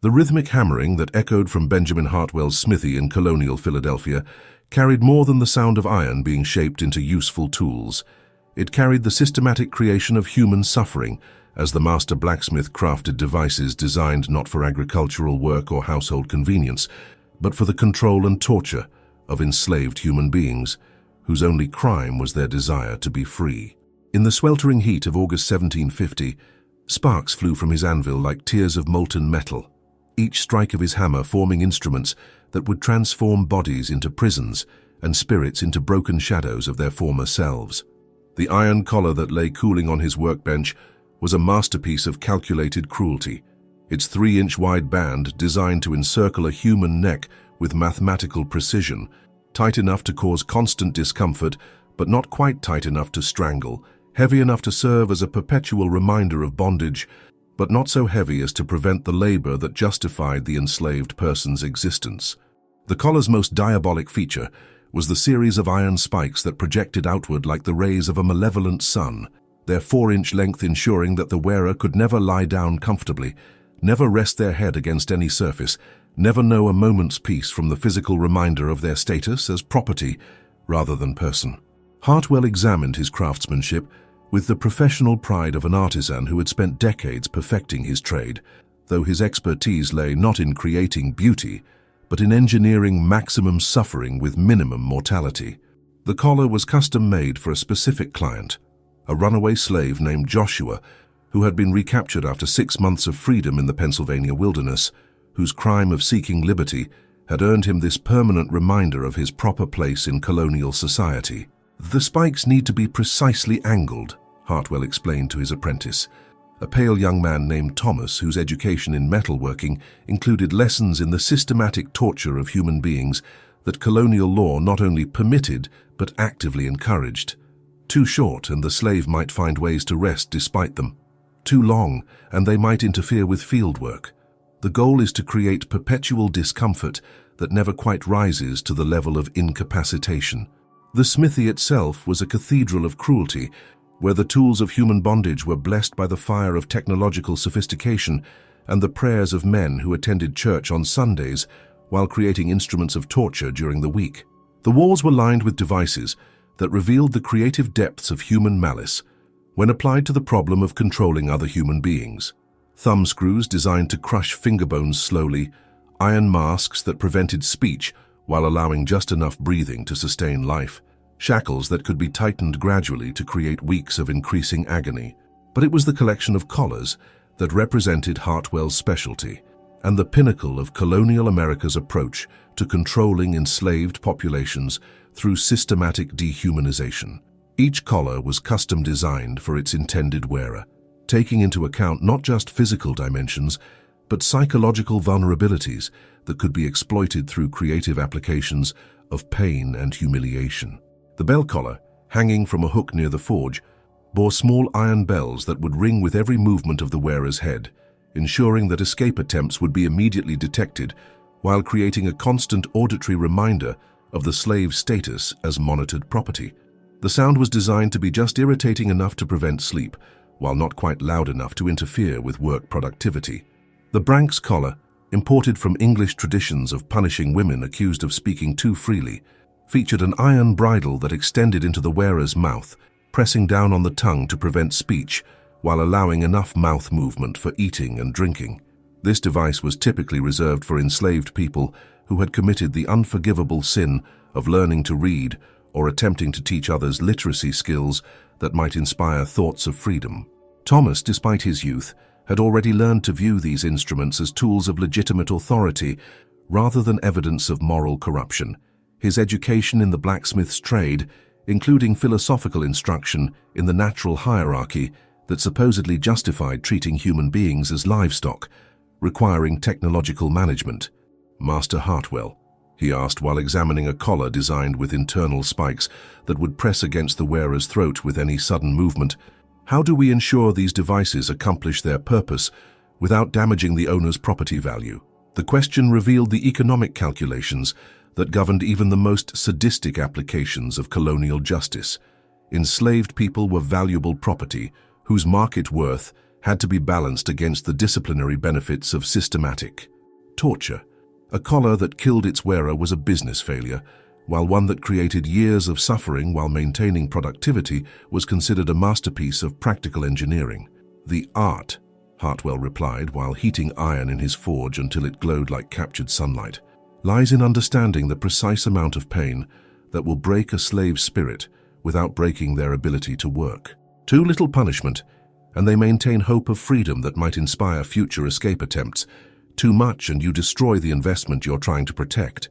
The rhythmic hammering that echoed from Benjamin Hartwell's smithy in Colonial, Philadelphia, carried more than the sound of iron being shaped into useful tools. It carried the systematic creation of human suffering, as the master blacksmith crafted devices designed not for agricultural work or household convenience, but for the control and torture of enslaved human beings, whose only crime was their desire to be free. In the sweltering heat of August 1750, sparks flew from his anvil like tears of molten metal, each strike of his hammer forming instruments that would transform bodies into prisons and spirits into broken shadows of their former selves. The iron collar that lay cooling on his workbench was a masterpiece of calculated cruelty, its 3-inch wide band designed to encircle a human neck with mathematical precision, tight enough to cause constant discomfort, but not quite tight enough to strangle, heavy enough to serve as a perpetual reminder of bondage, but not so heavy as to prevent the labor that justified the enslaved person's existence. The collar's most diabolic feature was the series of iron spikes that projected outward like the rays of a malevolent sun, their 4-inch length ensuring that the wearer could never lie down comfortably, never rest their head against any surface, never know a moment's peace from the physical reminder of their status as property rather than person. Hartwell examined his craftsmanship with the professional pride of an artisan who had spent decades perfecting his trade, though his expertise lay not in creating beauty, but in engineering maximum suffering with minimum mortality. The collar was custom-made for a specific client, a runaway slave named Joshua, who had been recaptured after 6 months of freedom in the Pennsylvania wilderness, whose crime of seeking liberty had earned him this permanent reminder of his proper place in colonial society. "The spikes need to be precisely angled," Hartwell explained to his apprentice, a pale young man named Thomas whose education in metalworking included lessons in the systematic torture of human beings that colonial law not only permitted but actively encouraged. Too short and the slave might find ways to rest despite them. Too long and they might interfere with field work. The goal is to create perpetual discomfort that never quite rises to the level of incapacitation. The smithy itself was a cathedral of cruelty, where the tools of human bondage were blessed by the fire of technological sophistication and the prayers of men who attended church on Sundays while creating instruments of torture during the week. The walls were lined with devices that revealed the creative depths of human malice when applied to the problem of controlling other human beings. Thumb screws designed to crush finger bones slowly, iron masks that prevented speech while allowing just enough breathing to sustain life, shackles that could be tightened gradually to create weeks of increasing agony. But it was the collection of collars that represented Hartwell's specialty and the pinnacle of colonial America's approach to controlling enslaved populations through systematic dehumanization. Each collar was custom designed for its intended wearer, taking into account not just physical dimensions, but psychological vulnerabilities that could be exploited through creative applications of pain and humiliation. The bell collar, hanging from a hook near the forge, bore small iron bells that would ring with every movement of the wearer's head, ensuring that escape attempts would be immediately detected while creating a constant auditory reminder of the slave's status as monitored property. The sound was designed to be just irritating enough to prevent sleep, while not quite loud enough to interfere with work productivity. The Branks collar, imported from English traditions of punishing women accused of speaking too freely, featured an iron bridle that extended into the wearer's mouth, pressing down on the tongue to prevent speech while allowing enough mouth movement for eating and drinking. This device was typically reserved for enslaved people who had committed the unforgivable sin of learning to read or attempting to teach others literacy skills that might inspire thoughts of freedom. Thomas, despite his youth, had already learned to view these instruments as tools of legitimate authority rather than evidence of moral corruption. His education in the blacksmith's trade, including philosophical instruction in the natural hierarchy that supposedly justified treating human beings as livestock, requiring technological management. "Master Hartwell," he asked while examining a collar designed with internal spikes that would press against the wearer's throat with any sudden movement, "how do we ensure these devices accomplish their purpose without damaging the owner's property value?" The question revealed the economic calculations that governed even the most sadistic applications of colonial justice. Enslaved people were valuable property whose market worth had to be balanced against the disciplinary benefits of systematic torture. A collar that killed its wearer was a business failure, while one that created years of suffering while maintaining productivity was considered a masterpiece of practical engineering. "The art," Hartwell replied while heating iron in his forge until it glowed like captured sunlight, "lies in understanding the precise amount of pain that will break a slave's spirit without breaking their ability to work. Too little punishment, and they maintain hope of freedom that might inspire future escape attempts. Too much, and you destroy the investment you're trying to protect."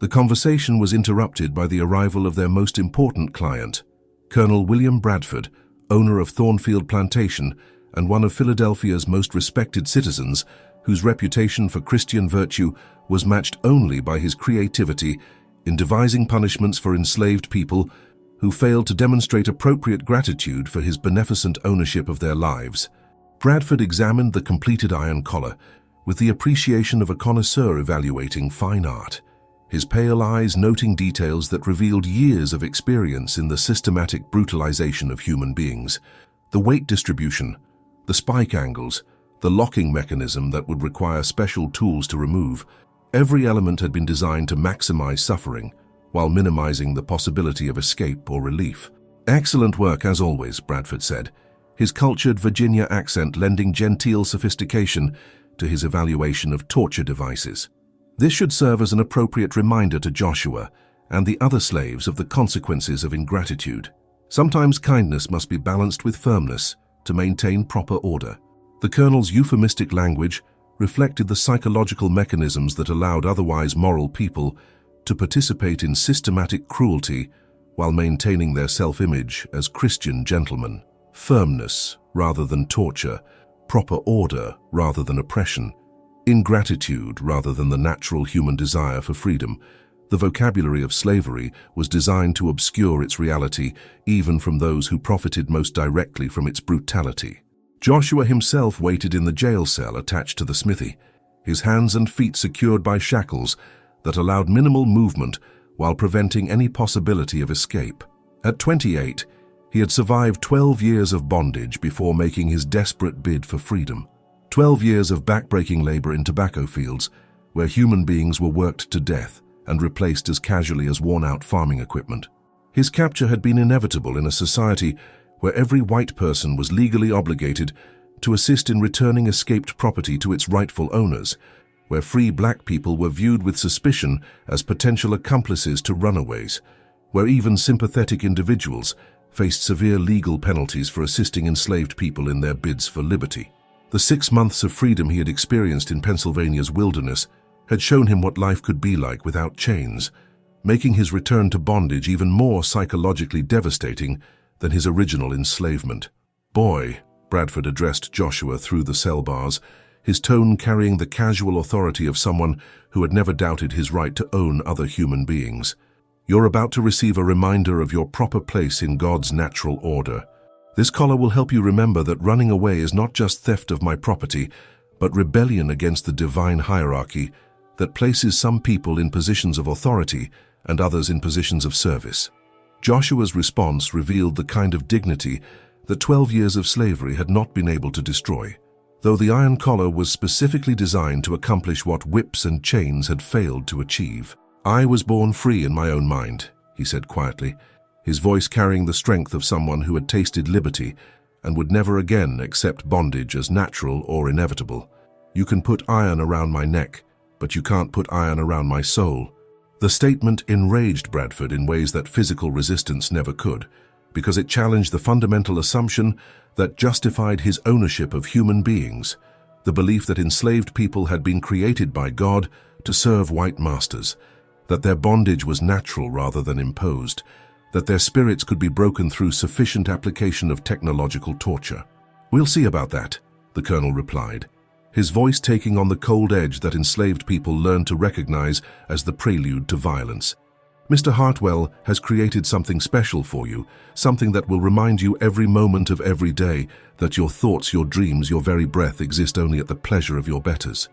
The conversation was interrupted by the arrival of their most important client, Colonel William Bradford, owner of Thornfield Plantation and one of Philadelphia's most respected citizens, whose reputation for Christian virtue was matched only by his creativity in devising punishments for enslaved people who failed to demonstrate appropriate gratitude for his beneficent ownership of their lives. Bradford examined the completed iron collar with the appreciation of a connoisseur evaluating fine art, his pale eyes noting details that revealed years of experience in the systematic brutalization of human beings. The weight distribution, the spike angles, the locking mechanism that would require special tools to remove, every element had been designed to maximize suffering while minimizing the possibility of escape or relief. "Excellent work as always," Bradford said, his cultured Virginia accent lending genteel sophistication to his evaluation of torture devices. This should serve as an appropriate reminder to Joshua and the other slaves of the consequences of ingratitude. Sometimes kindness must be balanced with firmness to maintain proper order. The colonel's euphemistic language reflected the psychological mechanisms that allowed otherwise moral people to participate in systematic cruelty while maintaining their self-image as Christian gentlemen. Firmness rather than torture, proper order rather than oppression, ingratitude rather than the natural human desire for freedom. The vocabulary of slavery was designed to obscure its reality even from those who profited most directly from its brutality. Joshua himself waited in the jail cell attached to the smithy, his hands and feet secured by shackles that allowed minimal movement while preventing any possibility of escape. At 28, he had survived 12 years of bondage before making his desperate bid for freedom. 12 years of backbreaking labor in tobacco fields, where human beings were worked to death and replaced as casually as worn-out farming equipment. His capture had been inevitable in a society where every white person was legally obligated to assist in returning escaped property to its rightful owners, where free black people were viewed with suspicion as potential accomplices to runaways, where even sympathetic individuals faced severe legal penalties for assisting enslaved people in their bids for liberty. The 6 months of freedom he had experienced in Pennsylvania's wilderness had shown him what life could be like without chains, making his return to bondage even more psychologically devastating than his original enslavement. "Boy," Bradford addressed Joshua through the cell bars, his tone carrying the casual authority of someone who had never doubted his right to own other human beings. "You're about to receive a reminder of your proper place in God's natural order. This collar will help you remember that running away is not just theft of my property, but rebellion against the divine hierarchy that places some people in positions of authority and others in positions of service." Joshua's response revealed the kind of dignity that 12 years of slavery had not been able to destroy. Though the iron collar was specifically designed to accomplish what whips and chains had failed to achieve. "I was born free in my own mind," he said quietly, his voice carrying the strength of someone who had tasted liberty and would never again accept bondage as natural or inevitable. "You can put iron around my neck, but you can't put iron around my soul." The statement enraged Bradford in ways that physical resistance never could, because it challenged the fundamental assumption that justified his ownership of human beings, the belief that enslaved people had been created by God to serve white masters, that their bondage was natural rather than imposed, that their spirits could be broken through sufficient application of technological torture. "We'll see about that," the colonel replied, his voice taking on the cold edge that enslaved people learned to recognize as the prelude to violence. "Mr. Hartwell has created something special for you, something that will remind you every moment of every day that your thoughts, your dreams, your very breath exist only at the pleasure of your betters."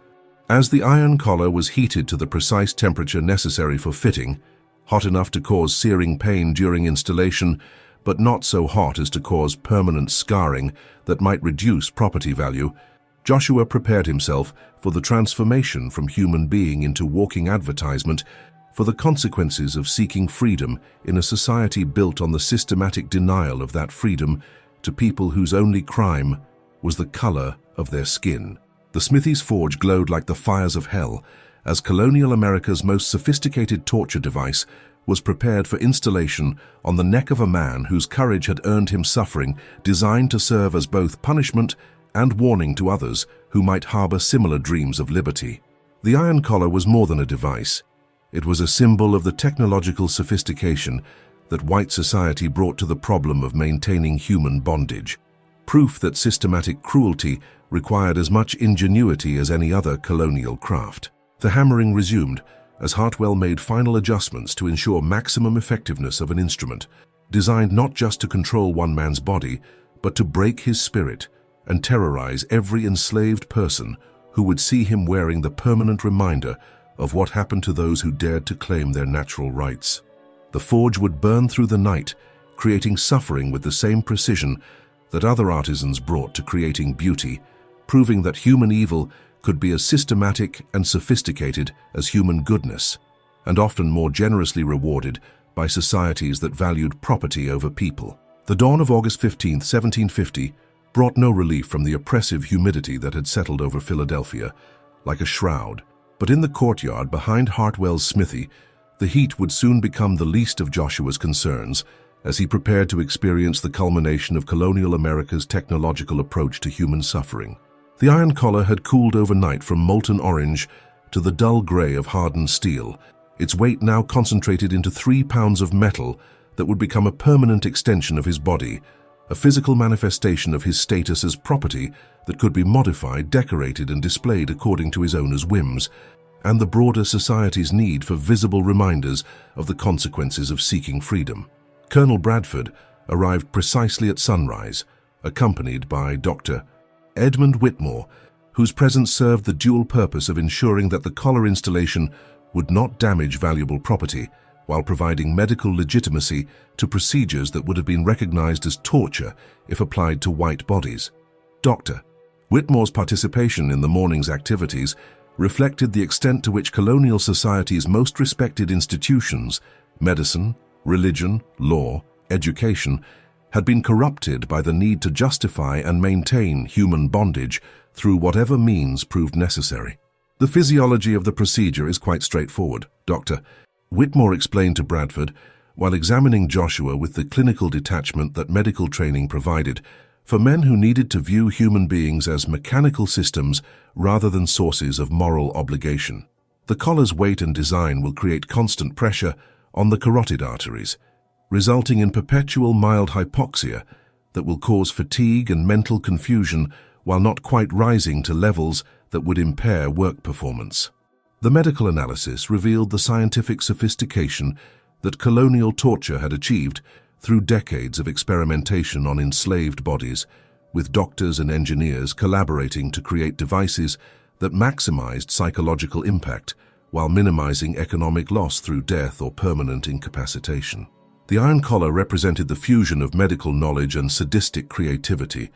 As the iron collar was heated to the precise temperature necessary for fitting, hot enough to cause searing pain during installation, but not so hot as to cause permanent scarring that might reduce property value, Joshua prepared himself for the transformation from human being into walking advertisement, for the consequences of seeking freedom in a society built on the systematic denial of that freedom to people whose only crime was the color of their skin. The Smithy's forge glowed like the fires of hell as colonial America's most sophisticated torture device was prepared for installation on the neck of a man whose courage had earned him suffering, designed to serve as both punishment and warning to others who might harbor similar dreams of liberty. The iron collar was more than a device. It was a symbol of the technological sophistication that white society brought to the problem of maintaining human bondage, proof that systematic cruelty required as much ingenuity as any other colonial craft. The hammering resumed as Hartwell made final adjustments to ensure maximum effectiveness of an instrument, designed not just to control one man's body, but to break his spirit and terrorize every enslaved person who would see him wearing the permanent reminder of what happened to those who dared to claim their natural rights. The forge would burn through the night, creating suffering with the same precision that other artisans brought to creating beauty, proving that human evil could be as systematic and sophisticated as human goodness, and often more generously rewarded by societies that valued property over people. The dawn of August 15, 1750, brought no relief from the oppressive humidity that had settled over Philadelphia, like a shroud. But in the courtyard behind Hartwell's smithy, the heat would soon become the least of Joshua's concerns as he prepared to experience the culmination of colonial America's technological approach to human suffering. The iron collar had cooled overnight from molten orange to the dull gray of hardened steel, its weight now concentrated into 3 pounds of metal that would become a permanent extension of his body, a physical manifestation of his status as property that could be modified, decorated, and displayed according to his owner's whims, and the broader society's need for visible reminders of the consequences of seeking freedom. Colonel Bradford arrived precisely at sunrise, accompanied by Dr. Edmund Whitmore, whose presence served the dual purpose of ensuring that the collar installation would not damage valuable property, while providing medical legitimacy to procedures that would have been recognized as torture if applied to white bodies. Dr. Whitmore's participation in the morning's activities reflected the extent to which colonial society's most respected institutions, medicine, religion, law, education, had been corrupted by the need to justify and maintain human bondage through whatever means proved necessary. The physiology of the procedure is quite straightforward, Dr. Whitmore explained to Bradford, while examining Joshua with the clinical detachment that medical training provided, for men who needed to view human beings as mechanical systems rather than sources of moral obligation. The collar's weight and design will create constant pressure on the carotid arteries, resulting in perpetual mild hypoxia that will cause fatigue and mental confusion while not quite rising to levels that would impair work performance. The medical analysis revealed the scientific sophistication that colonial torture had achieved through decades of experimentation on enslaved bodies, with doctors and engineers collaborating to create devices that maximized psychological impact while minimizing economic loss through death or permanent incapacitation. The iron collar represented the fusion of medical knowledge and sadistic creativity,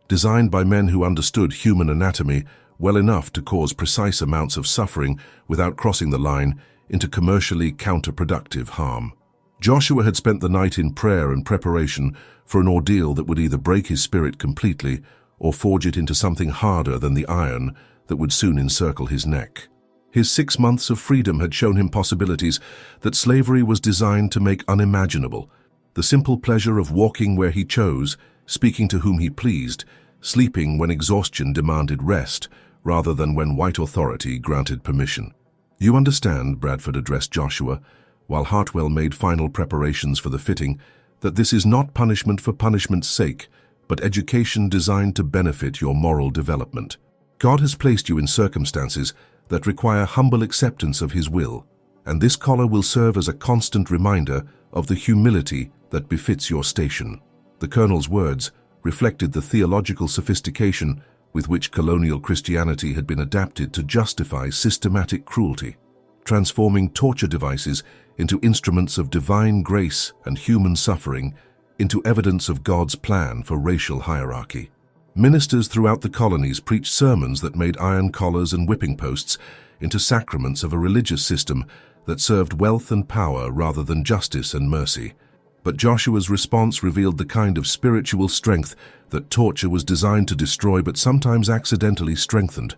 designed by men who understood human anatomy well enough to cause precise amounts of suffering without crossing the line into commercially counterproductive harm. Joshua had spent the night in prayer and preparation for an ordeal that would either break his spirit completely or forge it into something harder than the iron that would soon encircle his neck. His 6 months of freedom had shown him possibilities that slavery was designed to make unimaginable. The simple pleasure of walking where he chose, speaking to whom he pleased, sleeping when exhaustion demanded rest, rather than when white authority granted permission. "You understand," Bradford addressed Joshua, while Hartwell made final preparations for the fitting, "that this is not punishment for punishment's sake, but education designed to benefit your moral development. God has placed you in circumstances that require humble acceptance of His will, and this collar will serve as a constant reminder of the humility that befits your station." The colonel's words reflected the theological sophistication with which colonial Christianity had been adapted to justify systematic cruelty, transforming torture devices into instruments of divine grace and human suffering, into evidence of God's plan for racial hierarchy. Ministers throughout the colonies preached sermons that made iron collars and whipping posts into sacraments of a religious system that served wealth and power rather than justice and mercy. But Joshua's response revealed the kind of spiritual strength that torture was designed to destroy but sometimes accidentally strengthened,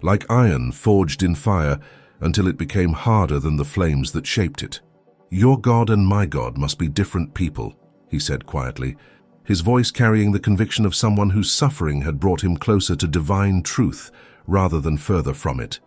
like iron forged in fire until it became harder than the flames that shaped it. "Your God and my God must be different people," he said quietly, his voice carrying the conviction of someone whose suffering had brought him closer to divine truth rather than further from it.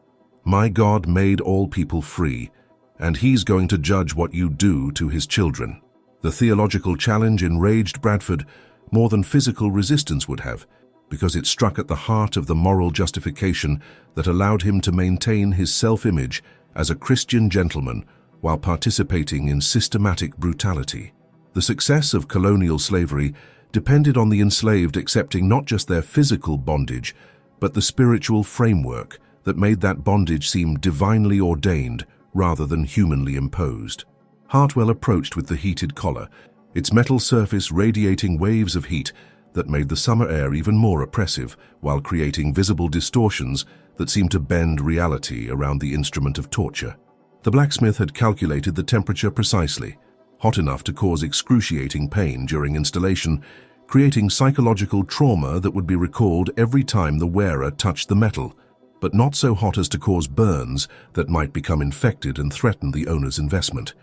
"My God made all people free, and he's going to judge what you do to his children." The theological challenge enraged Bradford more than physical resistance would have, because it struck at the heart of the moral justification that allowed him to maintain his self-image as a Christian gentleman while participating in systematic brutality. The success of colonial slavery depended on the enslaved accepting not just their physical bondage, but the spiritual framework that made that bondage seem divinely ordained rather than humanly imposed. Hartwell approached with the heated collar, its metal surface radiating waves of heat that made the summer air even more oppressive, while creating visible distortions that seemed to bend reality around the instrument of torture. The blacksmith had calculated the temperature precisely, hot enough to cause excruciating pain during installation, creating psychological trauma that would be recalled every time the wearer touched the metal, but not so hot as to cause burns that might become infected and threaten the owner's investment.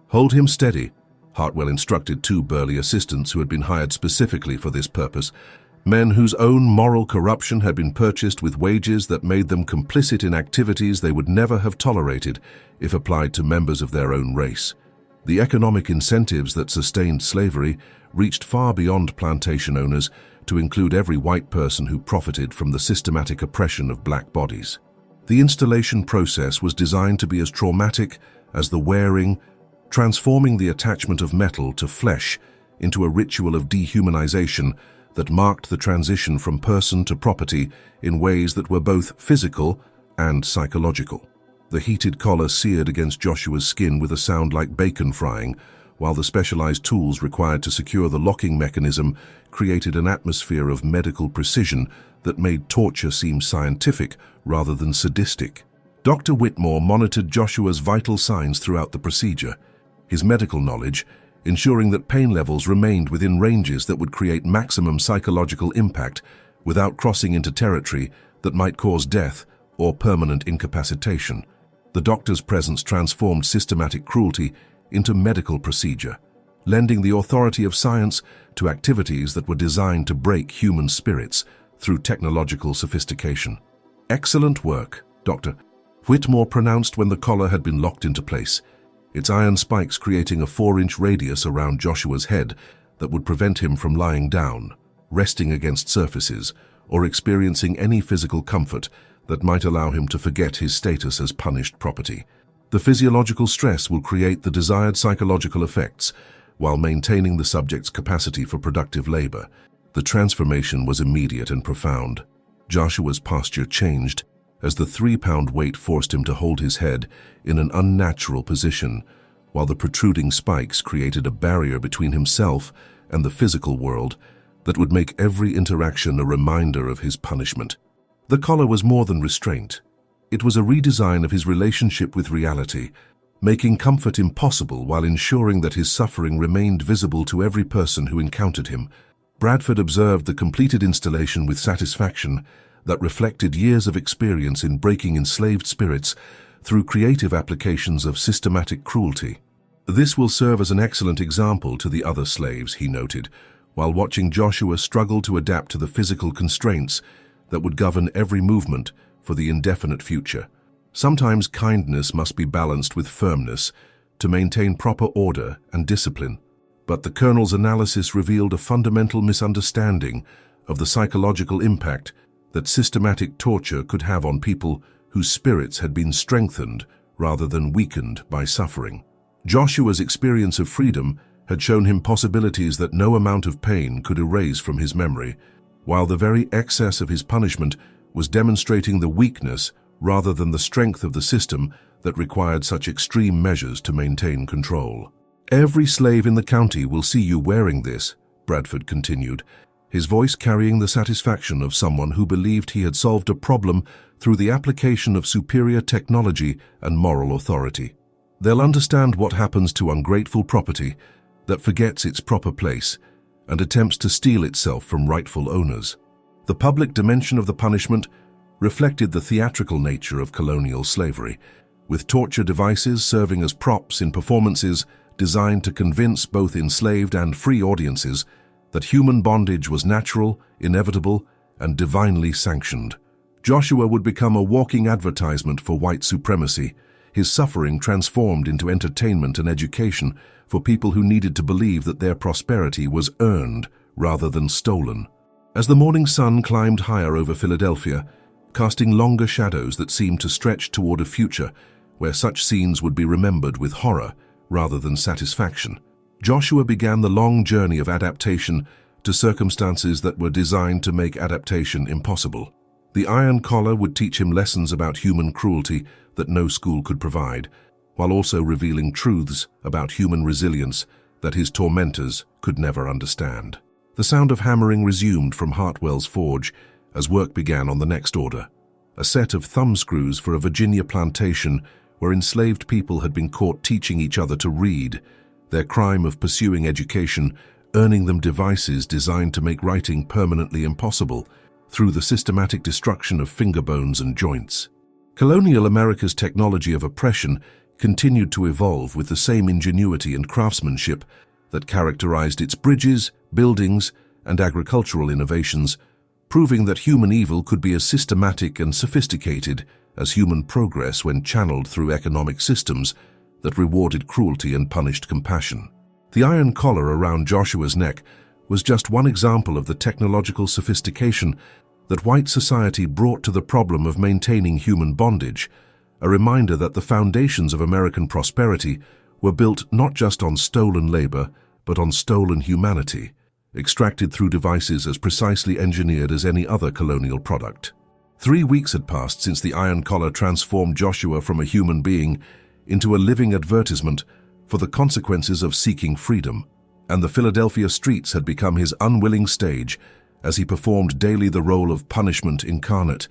"Hold him steady," Hartwell instructed two burly assistants who had been hired specifically for this purpose, men whose own moral corruption had been purchased with wages that made them complicit in activities they would never have tolerated if applied to members of their own race. The economic incentives that sustained slavery reached far beyond plantation owners to include every white person who profited from the systematic oppression of black bodies. The installation process was designed to be as traumatic as the wearing, transforming the attachment of metal to flesh into a ritual of dehumanization that marked the transition from person to property in ways that were both physical and psychological. The heated collar seared against Joshua's skin with a sound like bacon frying, while the specialized tools required to secure the locking mechanism created an atmosphere of medical precision that made torture seem scientific rather than sadistic. Dr. Whitmore monitored Joshua's vital signs throughout the procedure, his medical knowledge ensuring that pain levels remained within ranges that would create maximum psychological impact without crossing into territory that might cause death or permanent incapacitation. The doctor's presence transformed systematic cruelty into medical procedure, lending the authority of science to activities that were designed to break human spirits through technological sophistication. "Excellent work, Doctor," Whitmore pronounced when the collar had been locked into place, its iron spikes creating a 4-inch radius around Joshua's head that would prevent him from lying down, resting against surfaces, or experiencing any physical comfort that might allow him to forget his status as punished property. The physiological stress will create the desired psychological effects while maintaining the subject's capacity for productive labor. The transformation was immediate and profound. Joshua's posture changed as the 3-pound weight forced him to hold his head in an unnatural position, while the protruding spikes created a barrier between himself and the physical world that would make every interaction a reminder of his punishment. The collar was more than restraint. It was a redesign of his relationship with reality, making comfort impossible while ensuring that his suffering remained visible to every person who encountered him. Bradford observed the completed installation with satisfaction that reflected years of experience in breaking enslaved spirits through creative applications of systematic cruelty. "This will serve as an excellent example to the other slaves," he noted, while watching Joshua struggle to adapt to the physical constraints that would govern every movement for the indefinite future. Sometimes kindness must be balanced with firmness to maintain proper order and discipline. But the Colonel's analysis revealed a fundamental misunderstanding of the psychological impact that systematic torture could have on people whose spirits had been strengthened rather than weakened by suffering. Joshua's experience of freedom had shown him possibilities that no amount of pain could erase from his memory, while the very excess of his punishment was demonstrating the weakness rather than the strength of the system that required such extreme measures to maintain control. "Every slave in the county will see you wearing this," Bradford continued, his voice carrying the satisfaction of someone who believed he had solved a problem through the application of superior technology and moral authority. They'll understand what happens to ungrateful property that forgets its proper place and attempts to steal itself from rightful owners. The public dimension of the punishment reflected the theatrical nature of colonial slavery, with torture devices serving as props in performances designed to convince both enslaved and free audiences that human bondage was natural, inevitable, and divinely sanctioned. Joshua would become a walking advertisement for white supremacy, his suffering transformed into entertainment and education for people who needed to believe that their prosperity was earned rather than stolen. As the morning sun climbed higher over Philadelphia, casting longer shadows that seemed to stretch toward a future where such scenes would be remembered with horror rather than satisfaction, Joshua began the long journey of adaptation to circumstances that were designed to make adaptation impossible. The iron collar would teach him lessons about human cruelty that no school could provide, while also revealing truths about human resilience that his tormentors could never understand. The sound of hammering resumed from Hartwell's forge as work began on the next order, a set of thumbscrews for a Virginia plantation where enslaved people had been caught teaching each other to read, their crime of pursuing education earning them devices designed to make writing permanently impossible through the systematic destruction of finger bones and joints. Colonial America's technology of oppression continued to evolve with the same ingenuity and craftsmanship that characterized its bridges, buildings, and agricultural innovations, proving that human evil could be as systematic and sophisticated as human progress when channeled through economic systems that rewarded cruelty and punished compassion. The iron collar around Joshua's neck was just one example of the technological sophistication that white society brought to the problem of maintaining human bondage, a reminder that the foundations of American prosperity were built not just on stolen labor, but on stolen humanity, extracted through devices as precisely engineered as any other colonial product. 3 weeks had passed since the iron collar transformed Joshua from a human being into a living advertisement for the consequences of seeking freedom, and the Philadelphia streets had become his unwilling stage as he performed daily the role of punishment incarnate,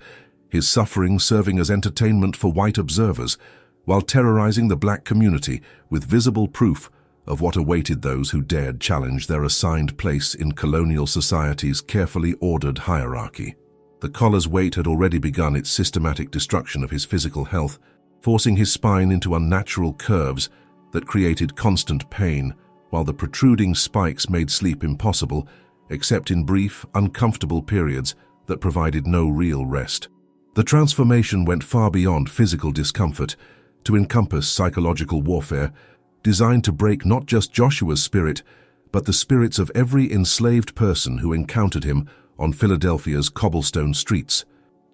his suffering serving as entertainment for white observers, while terrorizing the black community with visible proof of what awaited those who dared challenge their assigned place in colonial society's carefully ordered hierarchy. The collar's weight had already begun its systematic destruction of his physical health, forcing his spine into unnatural curves that created constant pain, while the protruding spikes made sleep impossible, except in brief, uncomfortable periods that provided no real rest. The transformation went far beyond physical discomfort to encompass psychological warfare, designed to break not just Joshua's spirit, but the spirits of every enslaved person who encountered him on Philadelphia's cobblestone streets.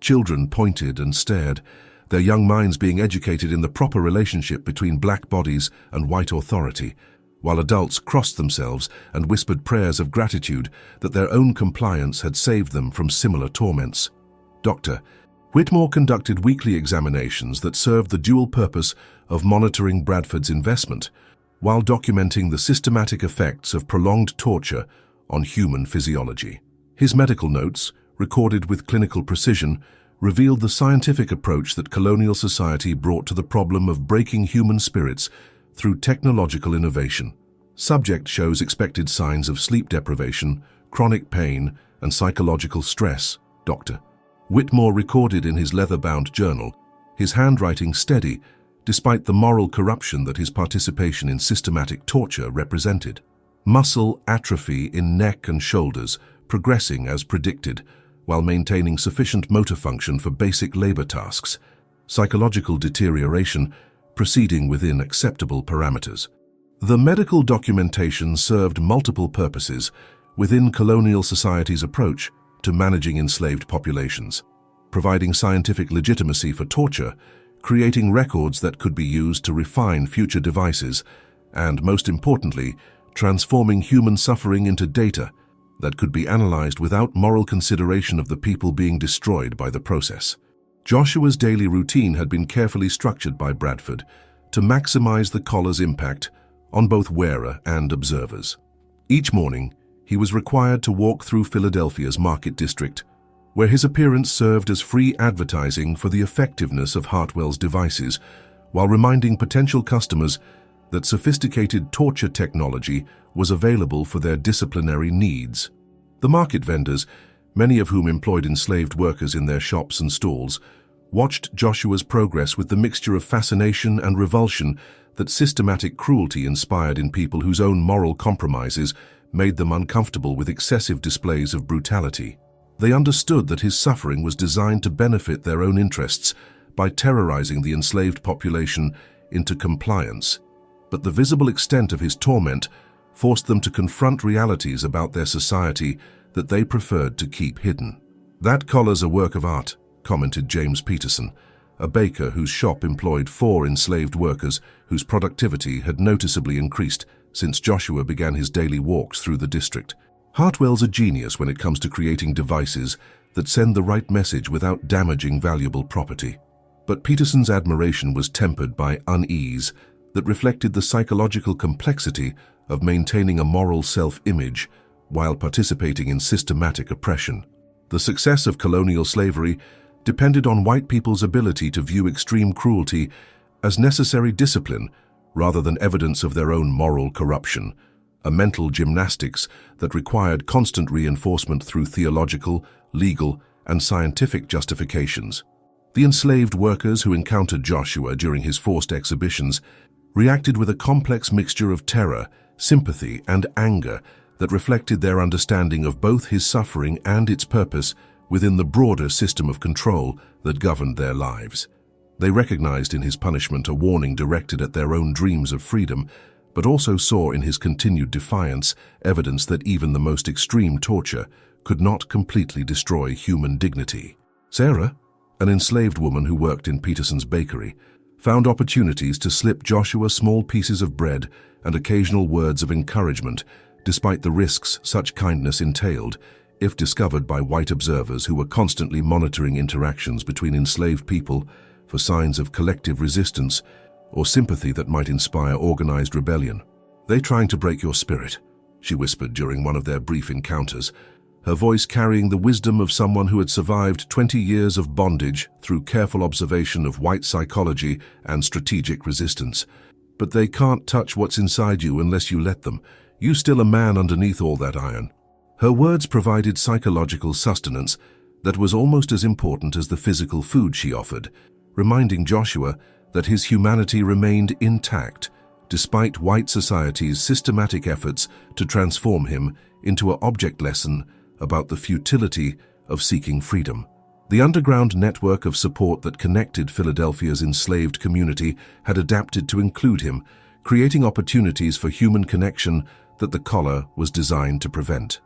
Children pointed and stared, their young minds being educated in the proper relationship between black bodies and white authority, while adults crossed themselves and whispered prayers of gratitude that their own compliance had saved them from similar torments. Dr. Whitmore conducted weekly examinations that served the dual purpose of monitoring Bradford's investment, while documenting the systematic effects of prolonged torture on human physiology. His medical notes, recorded with clinical precision, revealed the scientific approach that colonial society brought to the problem of breaking human spirits through technological innovation. Subject shows expected signs of sleep deprivation, chronic pain, and psychological stress, Dr. Whitmore recorded in his leather-bound journal, his handwriting steady despite the moral corruption that his participation in systematic torture represented. Muscle atrophy in neck and shoulders progressing as predicted, while maintaining sufficient motor function for basic labor tasks. Psychological deterioration proceeding within acceptable parameters. The medical documentation served multiple purposes within colonial society's approach to managing enslaved populations, providing scientific legitimacy for torture, creating records that could be used to refine future devices, and, most importantly, transforming human suffering into data that could be analyzed without moral consideration of the people being destroyed by the process. Joshua's daily routine had been carefully structured by Bradford to maximize the collar's impact on both wearer and observers. Each morning, he was required to walk through Philadelphia's Market District, where his appearance served as free advertising for the effectiveness of Hartwell's devices, while reminding potential customers that sophisticated torture technology was available for their disciplinary needs. The market vendors, many of whom employed enslaved workers in their shops and stalls, watched Joshua's progress with the mixture of fascination and revulsion that systematic cruelty inspired in people whose own moral compromises made them uncomfortable with excessive displays of brutality. They understood that his suffering was designed to benefit their own interests by terrorizing the enslaved population into compliance. But the visible extent of his torment forced them to confront realities about their society that they preferred to keep hidden. "That collar's a work of art," commented James Peterson, a baker whose shop employed 4 enslaved workers whose productivity had noticeably increased since Joshua began his daily walks through the district. "Hartwell's a genius when it comes to creating devices that send the right message without damaging valuable property." But Peterson's admiration was tempered by unease that reflected the psychological complexity of maintaining a moral self-image while participating in systematic oppression. The success of colonial slavery depended on white people's ability to view extreme cruelty as necessary discipline rather than evidence of their own moral corruption, a mental gymnastics that required constant reinforcement through theological, legal, and scientific justifications. The enslaved workers who encountered Joshua during his forced exhibitions reacted with a complex mixture of terror, sympathy, and anger that reflected their understanding of both his suffering and its purpose within the broader system of control that governed their lives. They recognized in his punishment a warning directed at their own dreams of freedom, but also saw in his continued defiance evidence that even the most extreme torture could not completely destroy human dignity. Sarah, an enslaved woman who worked in Peterson's bakery, found opportunities to slip Joshua small pieces of bread and occasional words of encouragement, despite the risks such kindness entailed, if discovered by white observers who were constantly monitoring interactions between enslaved people for signs of collective resistance or sympathy that might inspire organized rebellion. "They're trying to break your spirit," she whispered during one of their brief encounters, her voice carrying the wisdom of someone who had survived 20 years of bondage through careful observation of white psychology and strategic resistance. "But they can't touch what's inside you unless you let them. You're still a man underneath all that iron." Her words provided psychological sustenance that was almost as important as the physical food she offered, reminding Joshua that his humanity remained intact despite white society's systematic efforts to transform him into an object lesson about the futility of seeking freedom. The underground network of support that connected Philadelphia's enslaved community had adapted to include him, creating opportunities for human connection that the collar was designed to prevent.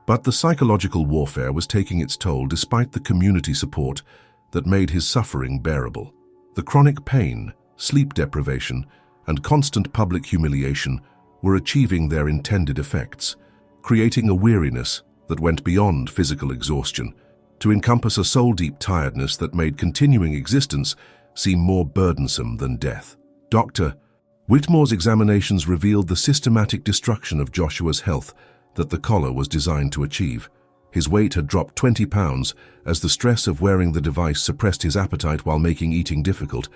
But the psychological warfare was taking its toll despite the community support that made his suffering bearable. The chronic pain, sleep deprivation, and constant public humiliation were achieving their intended effects, creating a weariness that went beyond physical exhaustion to encompass a soul-deep tiredness that made continuing existence seem more burdensome than death. Dr. Whitmore's examinations revealed the systematic destruction of Joshua's health that the collar was designed to achieve. His weight had dropped 20 pounds as the stress of wearing the device suppressed his appetite while making eating difficult.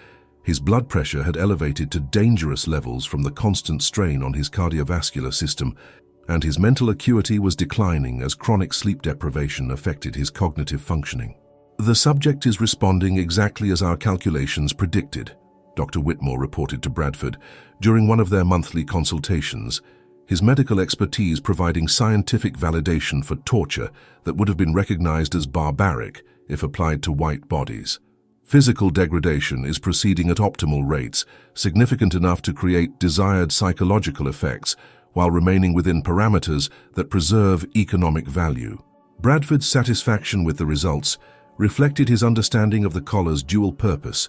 His blood pressure had elevated to dangerous levels from the constant strain on his cardiovascular system, and his mental acuity was declining as chronic sleep deprivation affected his cognitive functioning. "The subject is responding exactly as our calculations predicted," Dr. Whitmore reported to Bradford during one of their monthly consultations, his medical expertise providing scientific validation for torture that would have been recognized as barbaric if applied to white bodies. "Physical degradation is proceeding at optimal rates, significant enough to create desired psychological effects while remaining within parameters that preserve economic value." Bradford's satisfaction with the results reflected his understanding of the collar's dual purpose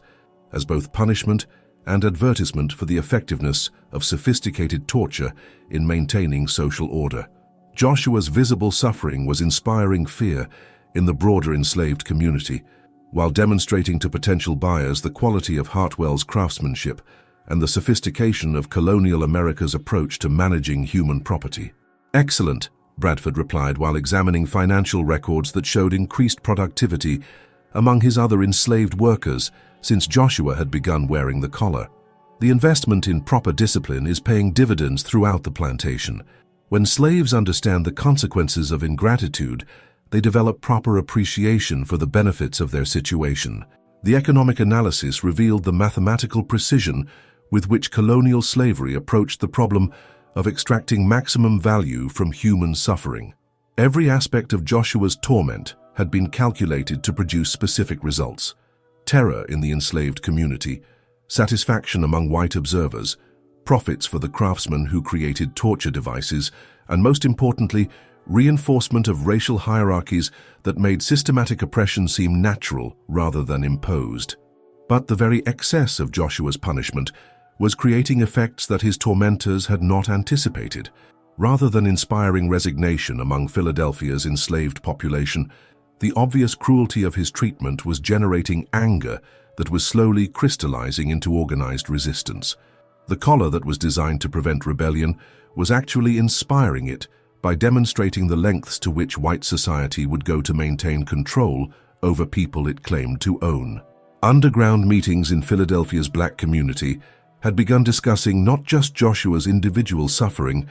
as both punishment and advertisement for the effectiveness of sophisticated torture in maintaining social order. Joshua's visible suffering was inspiring fear in the broader enslaved community, while demonstrating to potential buyers the quality of Hartwell's craftsmanship and the sophistication of colonial America's approach to managing human property. "Excellent," Bradford replied while examining financial records that showed increased productivity among his other enslaved workers since Joshua had begun wearing the collar. The investment in proper discipline is paying dividends throughout the plantation. When slaves understand the consequences of ingratitude, they develop proper appreciation for the benefits of their situation. The economic analysis revealed the mathematical precision with which colonial slavery approached the problem of extracting maximum value from human suffering. Every aspect of Joshua's torment had been calculated to produce specific results: terror in the enslaved community, satisfaction among white observers, profits for the craftsmen who created torture devices, and most importantly, reinforcement of racial hierarchies that made systematic oppression seem natural rather than imposed. But the very excess of Joshua's punishment was creating effects that his tormentors had not anticipated. Rather than inspiring resignation among Philadelphia's enslaved population, the obvious cruelty of his treatment was generating anger that was slowly crystallizing into organized resistance. The collar that was designed to prevent rebellion was actually inspiring it by demonstrating the lengths to which white society would go to maintain control over people it claimed to own. Underground meetings in Philadelphia's black community had begun discussing not just Joshua's individual suffering,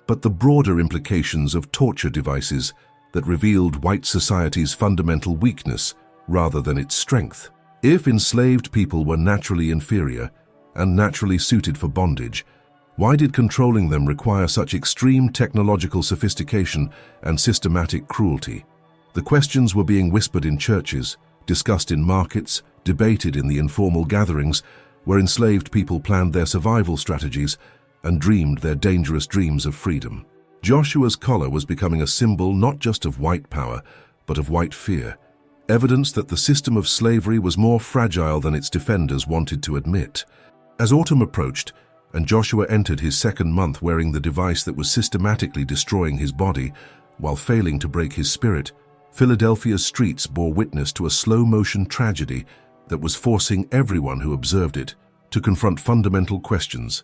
but the broader implications of torture devices that revealed white society's fundamental weakness rather than its strength. If enslaved people were naturally inferior and naturally suited for bondage, why did controlling them require such extreme technological sophistication and systematic cruelty? The questions were being whispered in churches, discussed in markets, debated in the informal gatherings where enslaved people planned their survival strategies and dreamed their dangerous dreams of freedom. Joshua's collar was becoming a symbol not just of white power, but of white fear, evidence that the system of slavery was more fragile than its defenders wanted to admit. As autumn approached, and Joshua entered his second month wearing the device that was systematically destroying his body while failing to break his spirit, Philadelphia's streets bore witness to a slow-motion tragedy that was forcing everyone who observed it to confront fundamental questions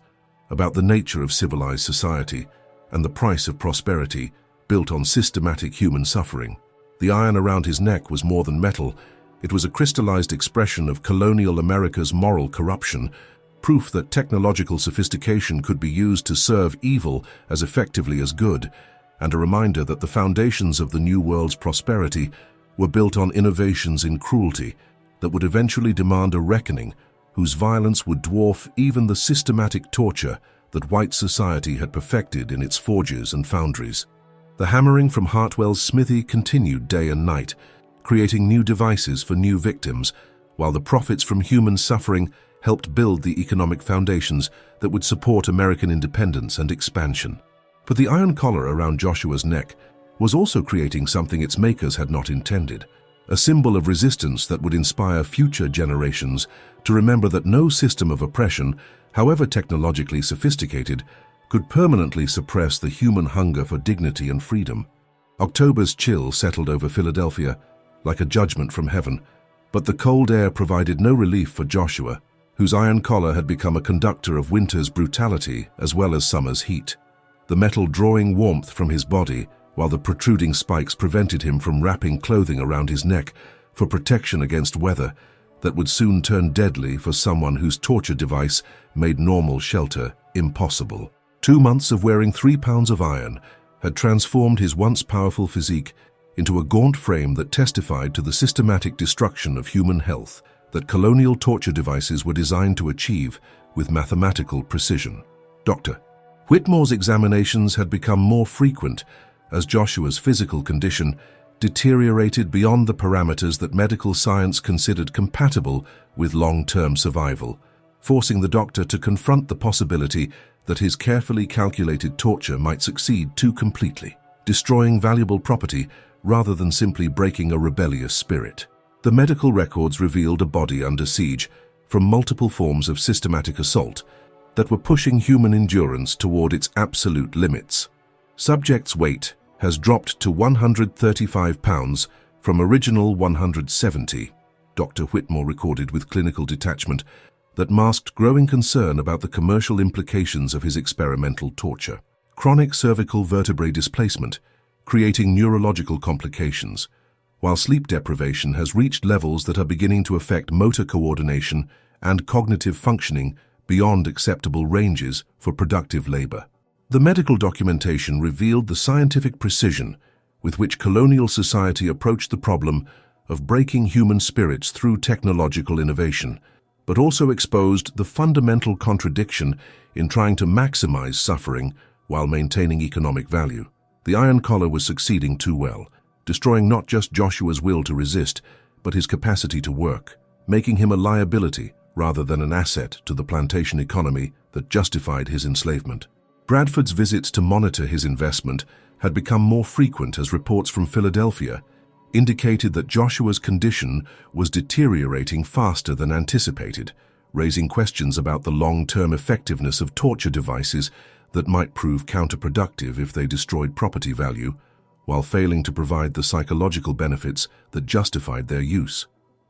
about the nature of civilized society and the price of prosperity built on systematic human suffering. The iron around his neck was more than metal. It was a crystallized expression of colonial America's moral corruption, proof that technological sophistication could be used to serve evil as effectively as good, and a reminder that the foundations of the New World's prosperity were built on innovations in cruelty that would eventually demand a reckoning whose violence would dwarf even the systematic torture that white society had perfected in its forges and foundries. The hammering from Hartwell's smithy continued day and night, creating new devices for new victims, while the profits from human suffering helped build the economic foundations that would support American independence and expansion. But the iron collar around Joshua's neck was also creating something its makers had not intended, a symbol of resistance that would inspire future generations to remember that no system of oppression, however technologically sophisticated, could permanently suppress the human hunger for dignity and freedom. October's chill settled over Philadelphia like a judgment from heaven, but the cold air provided no relief for Joshua, whose iron collar had become a conductor of winter's brutality as well as summer's heat. The metal drawing warmth from his body, while the protruding spikes prevented him from wrapping clothing around his neck for protection against weather that would soon turn deadly for someone whose torture device made normal shelter impossible. 2 months of wearing 3 pounds of iron had transformed his once powerful physique into a gaunt frame that testified to the systematic destruction of human health that colonial torture devices were designed to achieve with mathematical precision. Dr. Whitmore's examinations had become more frequent as Joshua's physical condition deteriorated beyond the parameters that medical science considered compatible with long-term survival, forcing the doctor to confront the possibility that his carefully calculated torture might succeed too completely, destroying valuable property rather than simply breaking a rebellious spirit. The medical records revealed a body under siege from multiple forms of systematic assault that were pushing human endurance toward its absolute limits. Subject's weight has dropped to 135 pounds from original 170, Dr. Whitmore recorded with clinical detachment that masked growing concern about the commercial implications of his experimental torture. Chronic cervical vertebrae displacement creating neurological complications, while sleep deprivation has reached levels that are beginning to affect motor coordination and cognitive functioning beyond acceptable ranges for productive labor. The medical documentation revealed the scientific precision with which colonial society approached the problem of breaking human spirits through technological innovation, but also exposed the fundamental contradiction in trying to maximize suffering while maintaining economic value. The iron collar was succeeding too well, destroying not just Joshua's will to resist, but his capacity to work, making him a liability rather than an asset to the plantation economy that justified his enslavement. Bradford's visits to monitor his investment had become more frequent as reports from Philadelphia indicated that Joshua's condition was deteriorating faster than anticipated, raising questions about the long-term effectiveness of torture devices that might prove counterproductive if they destroyed property value, while failing to provide the psychological benefits that justified their use.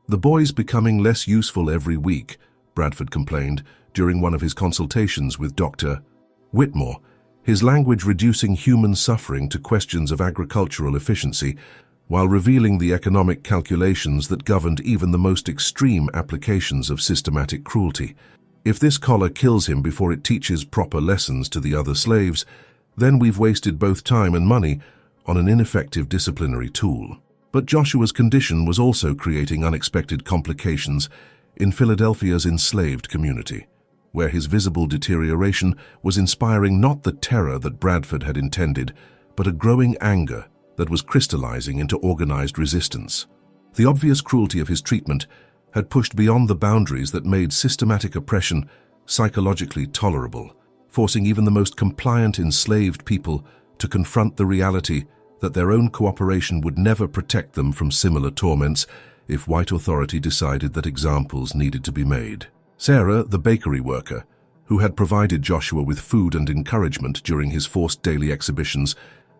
"The boy's becoming less useful every week," Bradford complained during one of his consultations with Dr. Whitmore, his language reducing human suffering to questions of agricultural efficiency, while revealing the economic calculations that governed even the most extreme applications of systematic cruelty. "If this collar kills him before it teaches proper lessons to the other slaves, then we've wasted both time and money on an ineffective disciplinary tool." But Joshua's condition was also creating unexpected complications in Philadelphia's enslaved community, where his visible deterioration was inspiring not the terror that Bradford had intended, but a growing anger that was crystallizing into organized resistance. The obvious cruelty of his treatment had pushed beyond the boundaries that made systematic oppression psychologically tolerable, forcing even the most compliant enslaved people to confront the reality that their own cooperation would never protect them from similar torments if white authority decided that examples needed to be made. Sarah, the bakery worker, who had provided Joshua with food and encouragement during his forced daily exhibitions,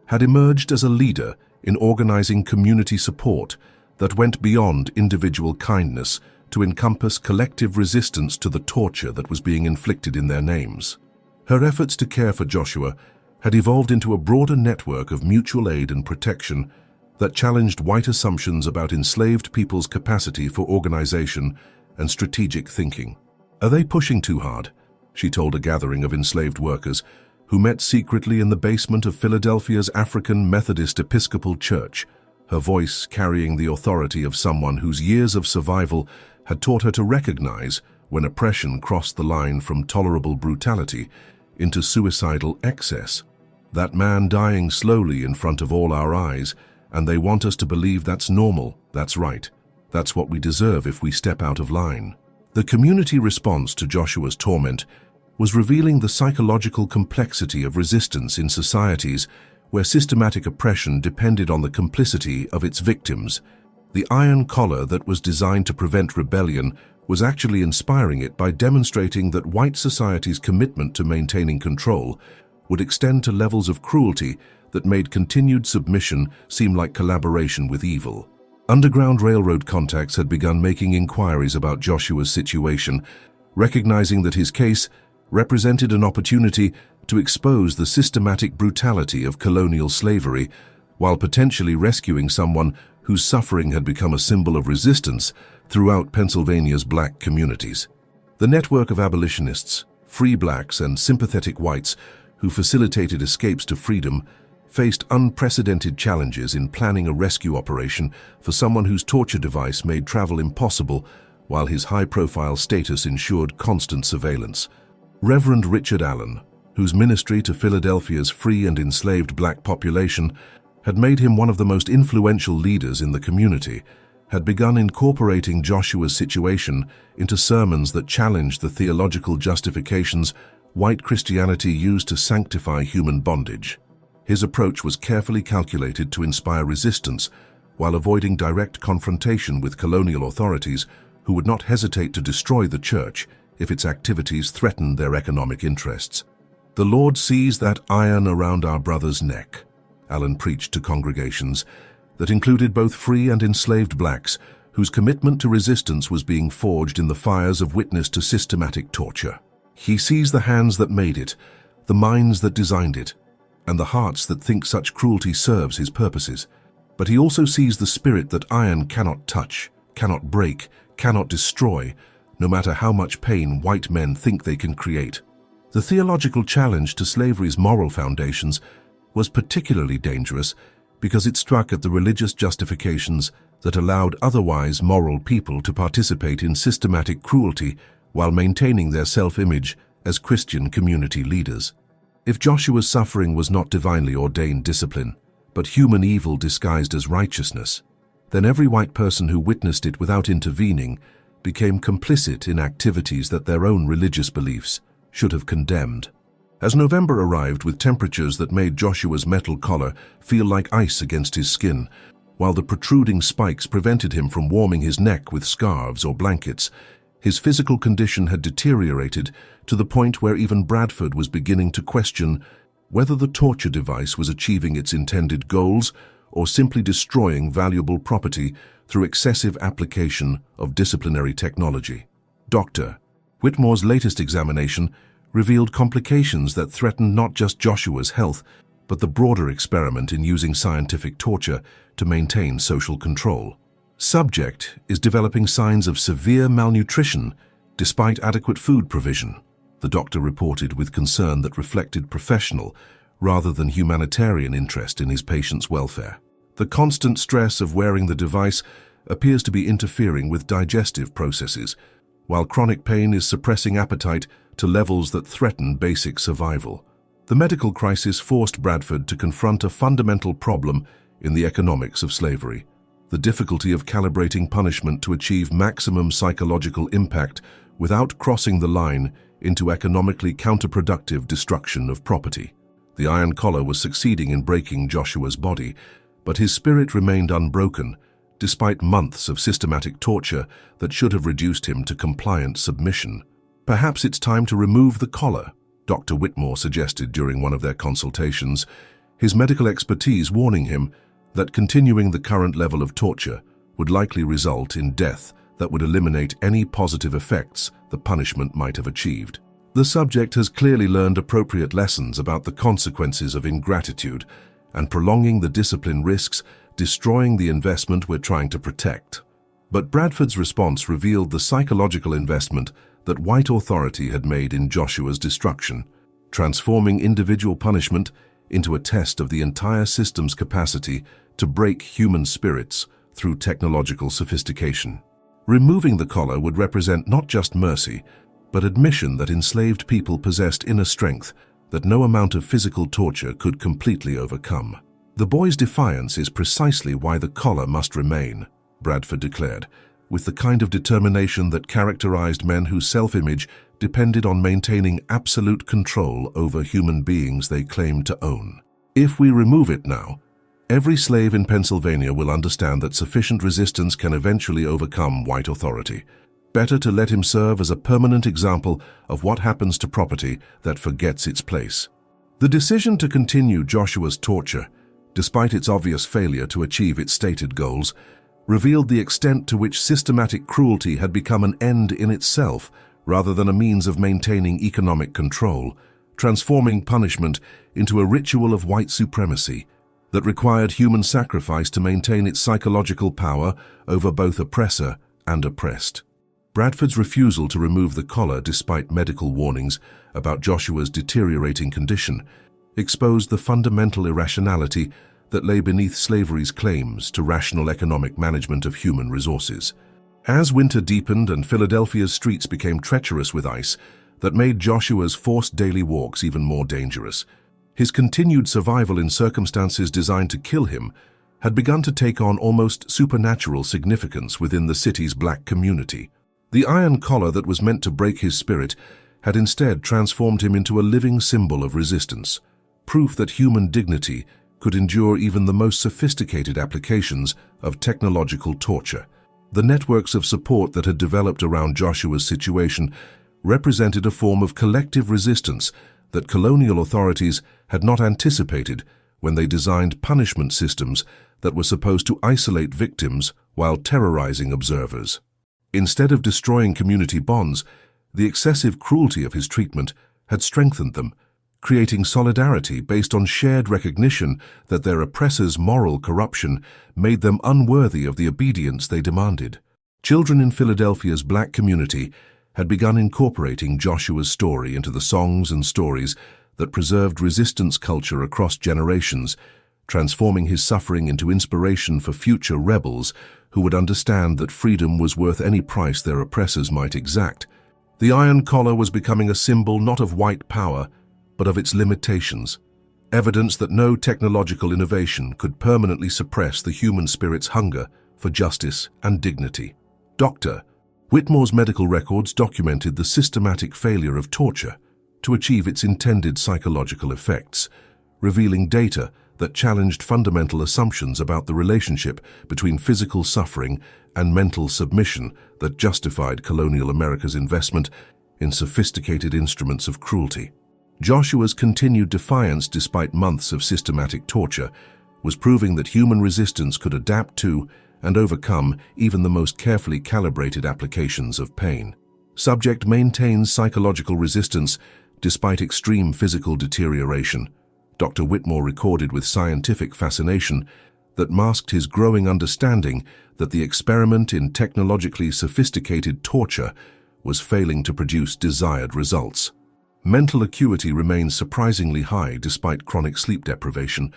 had emerged as a leader in organizing community support that went beyond individual kindness to encompass collective resistance to the torture that was being inflicted in their names. Her efforts to care for Joshua had evolved into a broader network of mutual aid and protection that challenged white assumptions about enslaved people's capacity for organization and strategic thinking. "Are they pushing too hard?" she told a gathering of enslaved workers who met secretly in the basement of Philadelphia's African Methodist Episcopal Church, her voice carrying the authority of someone whose years of survival had taught her to recognize when oppression crossed the line from tolerable brutality into suicidal excess. "That man dying slowly in front of all our eyes, and they want us to believe that's normal, that's right. That's what we deserve if we step out of line." The community response to Joshua's torment was revealing the psychological complexity of resistance in societies where systematic oppression depended on the complicity of its victims. The iron collar that was designed to prevent rebellion was actually inspiring it by demonstrating that white society's commitment to maintaining control would extend to levels of cruelty that made continued submission seem like collaboration with evil. Underground Railroad contacts had begun making inquiries about Joshua's situation, recognizing that his case represented an opportunity to expose the systematic brutality of colonial slavery, while potentially rescuing someone whose suffering had become a symbol of resistance throughout Pennsylvania's black communities. The network of abolitionists, free blacks, and sympathetic whites who facilitated escapes to freedom faced unprecedented challenges in planning a rescue operation for someone whose torture device made travel impossible while his high-profile status ensured constant surveillance. Reverend Richard Allen, whose ministry to Philadelphia's free and enslaved black population had made him one of the most influential leaders in the community, had begun incorporating Joshua's situation into sermons that challenged the theological justifications white Christianity used to sanctify human bondage. His approach was carefully calculated to inspire resistance while avoiding direct confrontation with colonial authorities who would not hesitate to destroy the church if its activities threatened their economic interests. "The Lord sees that iron around our brother's neck," Allen preached to congregations that included both free and enslaved blacks whose commitment to resistance was being forged in the fires of witness to systematic torture. "He sees the hands that made it, the minds that designed it, and the hearts that think such cruelty serves his purposes. But he also sees the spirit that iron cannot touch, cannot break, cannot destroy, no matter how much pain white men think they can create. The theological challenge to slavery's moral foundations was particularly dangerous because it struck at the religious justifications that allowed otherwise moral people to participate in systematic cruelty while maintaining their self-image as Christian community leaders. If Joshua's suffering was not divinely ordained discipline, but human evil disguised as righteousness, then every white person who witnessed it without intervening became complicit in activities that their own religious beliefs should have condemned. As November arrived with temperatures that made Joshua's metal collar feel like ice against his skin, while the protruding spikes prevented him from warming his neck with scarves or blankets, his physical condition had deteriorated to the point where even Bradford was beginning to question whether the torture device was achieving its intended goals or simply destroying valuable property through excessive application of disciplinary technology. Dr. Whitmore's latest examination revealed complications that threatened not just Joshua's health, but the broader experiment in using scientific torture to maintain social control. Subject is developing signs of severe malnutrition despite adequate food provision, the doctor reported with concern that reflected professional rather than humanitarian interest in his patient's welfare. The constant stress of wearing the device appears to be interfering with digestive processes, while chronic pain is suppressing appetite to levels that threaten basic survival. The medical crisis forced Bradford to confront a fundamental problem in the economics of slavery: the difficulty of calibrating punishment to achieve maximum psychological impact without crossing the line into economically counterproductive destruction of property. The iron collar was succeeding in breaking Joshua's body, but his spirit remained unbroken, despite months of systematic torture that should have reduced him to compliant submission. Perhaps it's time to remove the collar, Dr. Whitmore suggested during one of their consultations, his medical expertise warning him that continuing the current level of torture would likely result in death that would eliminate any positive effects the punishment might have achieved. The subject has clearly learned appropriate lessons about the consequences of ingratitude, and prolonging the discipline risks destroying the investment we're trying to protect. But Bradford's response revealed the psychological investment that white authority had made in Joshua's destruction, transforming individual punishment into a test of the entire system's capacity to break human spirits through technological sophistication. Removing the collar would represent not just mercy, but admission that enslaved people possessed inner strength that no amount of physical torture could completely overcome. The boy's defiance is precisely why the collar must remain, Bradford declared, with the kind of determination that characterized men whose self-image depended on maintaining absolute control over human beings they claimed to own. If we remove it now, every slave in Pennsylvania will understand that sufficient resistance can eventually overcome white authority. Better to let him serve as a permanent example of what happens to property that forgets its place. The decision to continue Joshua's torture, despite its obvious failure to achieve its stated goals, revealed the extent to which systematic cruelty had become an end in itself rather than a means of maintaining economic control, transforming punishment into a ritual of white supremacy that required human sacrifice to maintain its psychological power over both oppressor and oppressed. Bradford's refusal to remove the collar despite medical warnings about Joshua's deteriorating condition exposed the fundamental irrationality that lay beneath slavery's claims to rational economic management of human resources. As winter deepened and Philadelphia's streets became treacherous with ice that made Joshua's forced daily walks even more dangerous, his continued survival in circumstances designed to kill him had begun to take on almost supernatural significance within the city's black community. The iron collar that was meant to break his spirit had instead transformed him into a living symbol of resistance, proof that human dignity could endure even the most sophisticated applications of technological torture. The networks of support that had developed around Joshua's situation represented a form of collective resistance that colonial authorities had not anticipated when they designed punishment systems that were supposed to isolate victims while terrorizing observers. Instead of destroying community bonds, the excessive cruelty of his treatment had strengthened them, creating solidarity based on shared recognition that their oppressors' moral corruption made them unworthy of the obedience they demanded. Children in Philadelphia's black community had begun incorporating Joshua's story into the songs and stories that preserved resistance culture across generations, transforming his suffering into inspiration for future rebels who would understand that freedom was worth any price their oppressors might exact. The iron collar was becoming a symbol not of white power, but of its limitations, evidence that no technological innovation could permanently suppress the human spirit's hunger for justice and dignity. Dr. Whitmore's medical records documented the systematic failure of torture to achieve its intended psychological effects, revealing data that challenged fundamental assumptions about the relationship between physical suffering and mental submission that justified colonial America's investment in sophisticated instruments of cruelty. Joshua's continued defiance despite months of systematic torture was proving that human resistance could adapt to and overcome even the most carefully calibrated applications of pain. Subject maintains psychological resistance despite extreme physical deterioration. Dr. Whitmore recorded with scientific fascination that masked his growing understanding that the experiment in technologically sophisticated torture was failing to produce desired results. Mental acuity remains surprisingly high despite chronic sleep deprivation,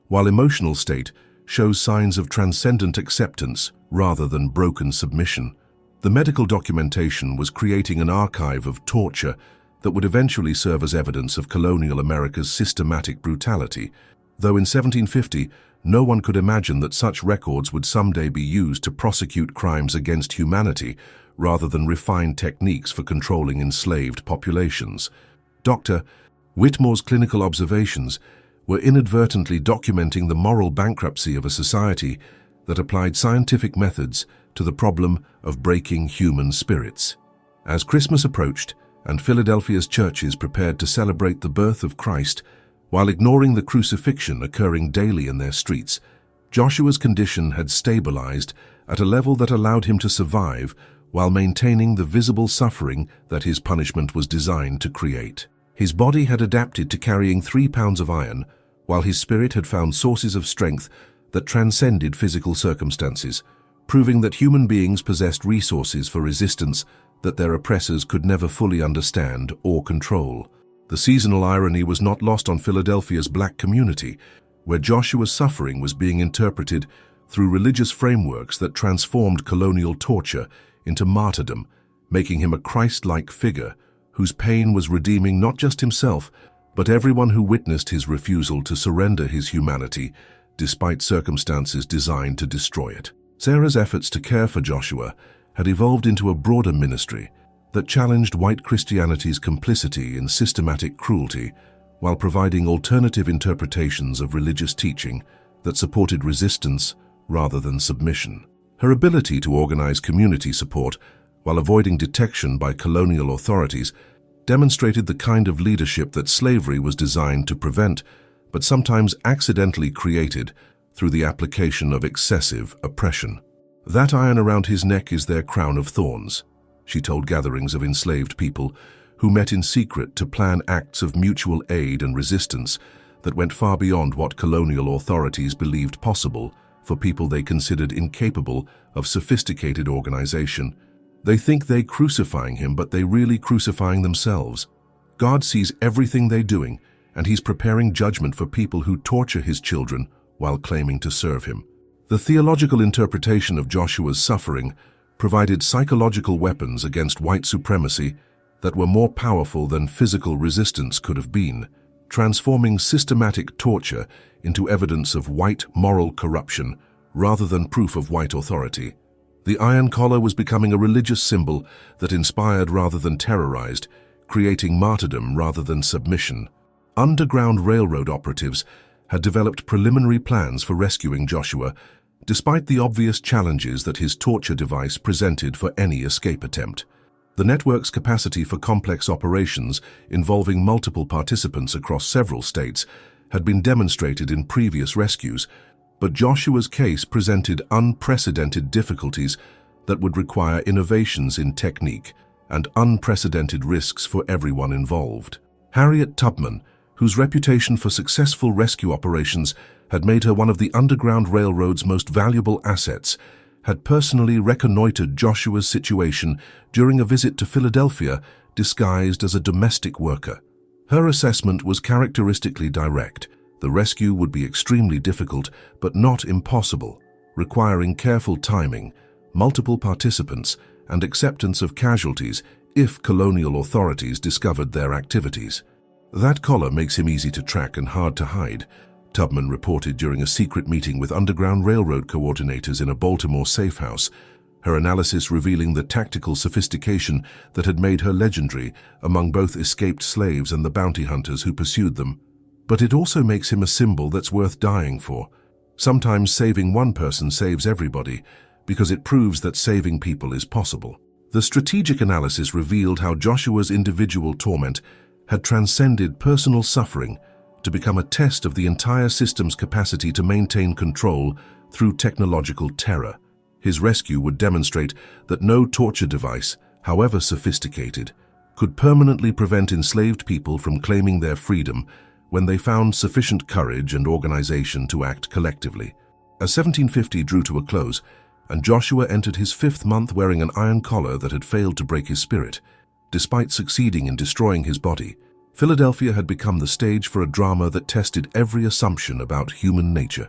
while emotional state shows signs of transcendent acceptance rather than broken submission. The medical documentation was creating an archive of torture that would eventually serve as evidence of colonial America's systematic brutality, though in 1750 no one could imagine that such records would someday be used to prosecute crimes against humanity rather than refined techniques for controlling enslaved populations. Dr. Whitmore's clinical observations were inadvertently documenting the moral bankruptcy of a society that applied scientific methods to the problem of breaking human spirits. As Christmas approached and Philadelphia's churches prepared to celebrate the birth of Christ while ignoring the crucifixion occurring daily in their streets, Joshua's condition had stabilized at a level that allowed him to survive while maintaining the visible suffering that his punishment was designed to create. His body had adapted to carrying 3 pounds of iron, while his spirit had found sources of strength that transcended physical circumstances, proving that human beings possessed resources for resistance that their oppressors could never fully understand or control. The seasonal irony was not lost on Philadelphia's black community, where Joshua's suffering was being interpreted through religious frameworks that transformed colonial torture into martyrdom, making him a Christ-like figure whose pain was redeeming not just himself, but everyone who witnessed his refusal to surrender his humanity despite circumstances designed to destroy it. Sarah's efforts to care for Joshua had evolved into a broader ministry that challenged white Christianity's complicity in systematic cruelty while providing alternative interpretations of religious teaching that supported resistance rather than submission. Her ability to organize community support while avoiding detection by colonial authorities demonstrated the kind of leadership that slavery was designed to prevent, but sometimes accidentally created through the application of excessive oppression. "That iron around his neck is their crown of thorns," she told gatherings of enslaved people who met in secret to plan acts of mutual aid and resistance that went far beyond what colonial authorities believed possible for people they considered incapable of sophisticated organization. "They think they're crucifying him, but they really crucifying themselves. God sees everything they're doing, and he's preparing judgment for people who torture his children while claiming to serve him." The theological interpretation of Joshua's suffering provided psychological weapons against white supremacy that were more powerful than physical resistance could have been, transforming systematic torture into evidence of white moral corruption rather than proof of white authority. The iron collar was becoming a religious symbol that inspired rather than terrorized, creating martyrdom rather than submission. Underground railroad operatives had developed preliminary plans for rescuing Joshua, despite the obvious challenges that his torture device presented for any escape attempt. The network's capacity for complex operations involving multiple participants across several states had been demonstrated in previous rescues, but Joshua's case presented unprecedented difficulties that would require innovations in technique and unprecedented risks for everyone involved. Harriet Tubman, whose reputation for successful rescue operations had made her one of the Underground Railroad's most valuable assets, had personally reconnoitered Joshua's situation during a visit to Philadelphia disguised as a domestic worker. Her assessment was characteristically direct. The rescue would be extremely difficult, but not impossible, requiring careful timing, multiple participants, and acceptance of casualties if colonial authorities discovered their activities. "That collar makes him easy to track and hard to hide," Tubman reported during a secret meeting with Underground Railroad coordinators in a Baltimore safe house, her analysis revealing the tactical sophistication that had made her legendary among both escaped slaves and the bounty hunters who pursued them. "But it also makes him a symbol that's worth dying for. Sometimes saving one person saves everybody, because it proves that saving people is possible." The strategic analysis revealed how Joshua's individual torment had transcended personal suffering to become a test of the entire system's capacity to maintain control through technological terror. His rescue would demonstrate that no torture device, however sophisticated, could permanently prevent enslaved people from claiming their freedom when they found sufficient courage and organization to act collectively. As 1750 drew to a close, and Joshua entered his 5th month wearing an iron collar that had failed to break his spirit, despite succeeding in destroying his body, Philadelphia had become the stage for a drama that tested every assumption about human nature,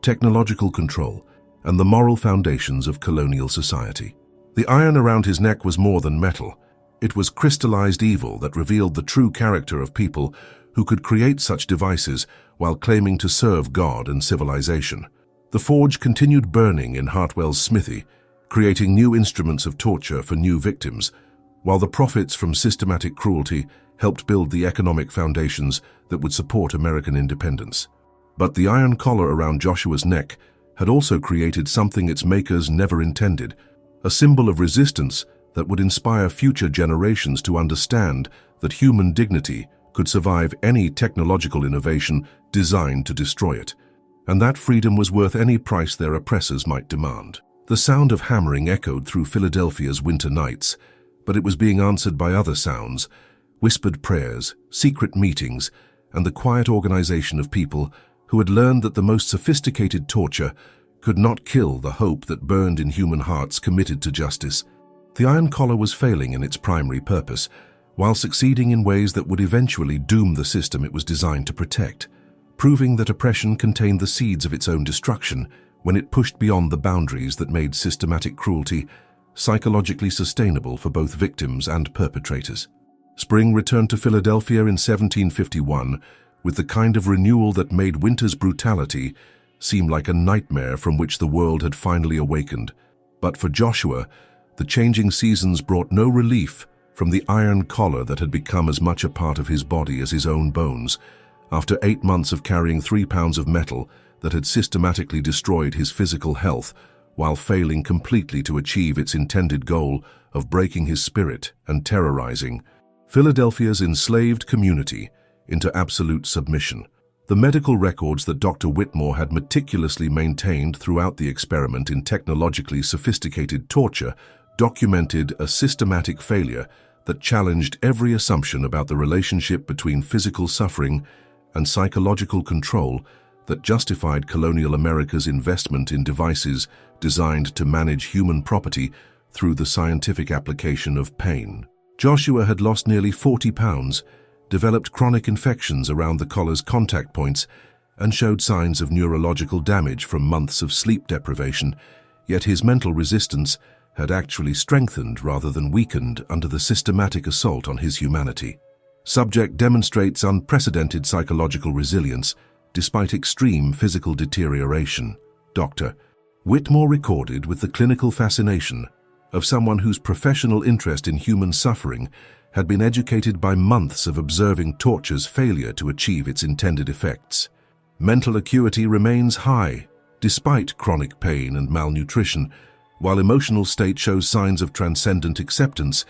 technological control, and the moral foundations of colonial society. The iron around his neck was more than metal. It was crystallized evil that revealed the true character of people who could create such devices while claiming to serve God and civilization. The forge continued burning in Hartwell's smithy, creating new instruments of torture for new victims, while the profits from systematic cruelty helped build the economic foundations that would support American independence. But the iron collar around Joshua's neck had also created something its makers never intended, a symbol of resistance that would inspire future generations to understand that human dignity could survive any technological innovation designed to destroy it, and that freedom was worth any price their oppressors might demand. The sound of hammering echoed through Philadelphia's winter nights, but it was being answered by other sounds: whispered prayers, secret meetings, and the quiet organization of people who had learned that the most sophisticated torture could not kill the hope that burned in human hearts committed to justice. The iron collar was failing in its primary purpose, while succeeding in ways that would eventually doom the system it was designed to protect, proving that oppression contained the seeds of its own destruction when it pushed beyond the boundaries that made systematic cruelty psychologically sustainable for both victims and perpetrators. Spring returned to Philadelphia in 1751 with the kind of renewal that made winter's brutality seem like a nightmare from which the world had finally awakened. But for Joshua, the changing seasons brought no relief from the iron collar that had become as much a part of his body as his own bones. After 8 months of carrying 3 pounds of metal that had systematically destroyed his physical health, while failing completely to achieve its intended goal of breaking his spirit and terrorizing Philadelphia's enslaved community into absolute submission. The medical records that Dr. Whitmore had meticulously maintained throughout the experiment in technologically sophisticated torture documented a systematic failure that challenged every assumption about the relationship between physical suffering and psychological control that justified colonial America's investment in devices designed to manage human property through the scientific application of pain. Joshua had lost nearly 40 pounds, developed chronic infections around the collar's contact points, and showed signs of neurological damage from months of sleep deprivation, yet his mental resistance had actually strengthened rather than weakened under the systematic assault on his humanity. Subject demonstrates unprecedented psychological resilience despite extreme physical deterioration. Dr. Whitmore recorded with the clinical fascination of someone whose professional interest in human suffering had been educated by months of observing torture's failure to achieve its intended effects. Mental acuity remains high, despite chronic pain and malnutrition, while emotional state shows signs of transcendent acceptance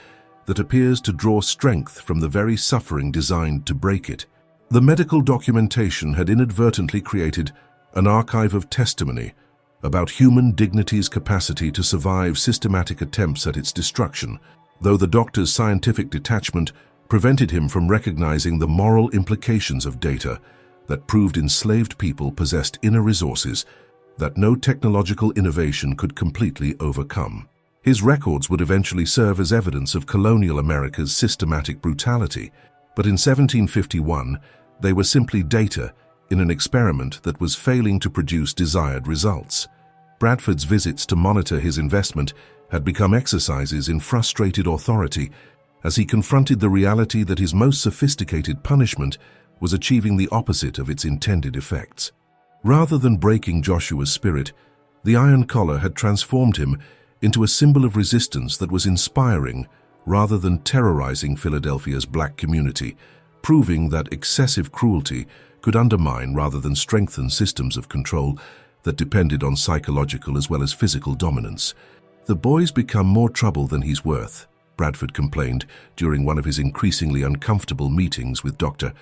that appears to draw strength from the very suffering designed to break it. The medical documentation had inadvertently created an archive of testimony about human dignity's capacity to survive systematic attempts at its destruction, though the doctor's scientific detachment prevented him from recognizing the moral implications of data that proved enslaved people possessed inner resources that no technological innovation could completely overcome. His records would eventually serve as evidence of colonial America's systematic brutality, but in 1751, they were simply data in an experiment that was failing to produce desired results. Bradford's visits to monitor his investment had become exercises in frustrated authority as he confronted the reality that his most sophisticated punishment was achieving the opposite of its intended effects. Rather than breaking Joshua's spirit, the iron collar had transformed him into a symbol of resistance that was inspiring rather than terrorizing Philadelphia's black community, proving that excessive cruelty could undermine rather than strengthen systems of control that depended on psychological as well as physical dominance. "The boy's become more trouble than he's worth," Bradford complained during one of his increasingly uncomfortable meetings with Dr.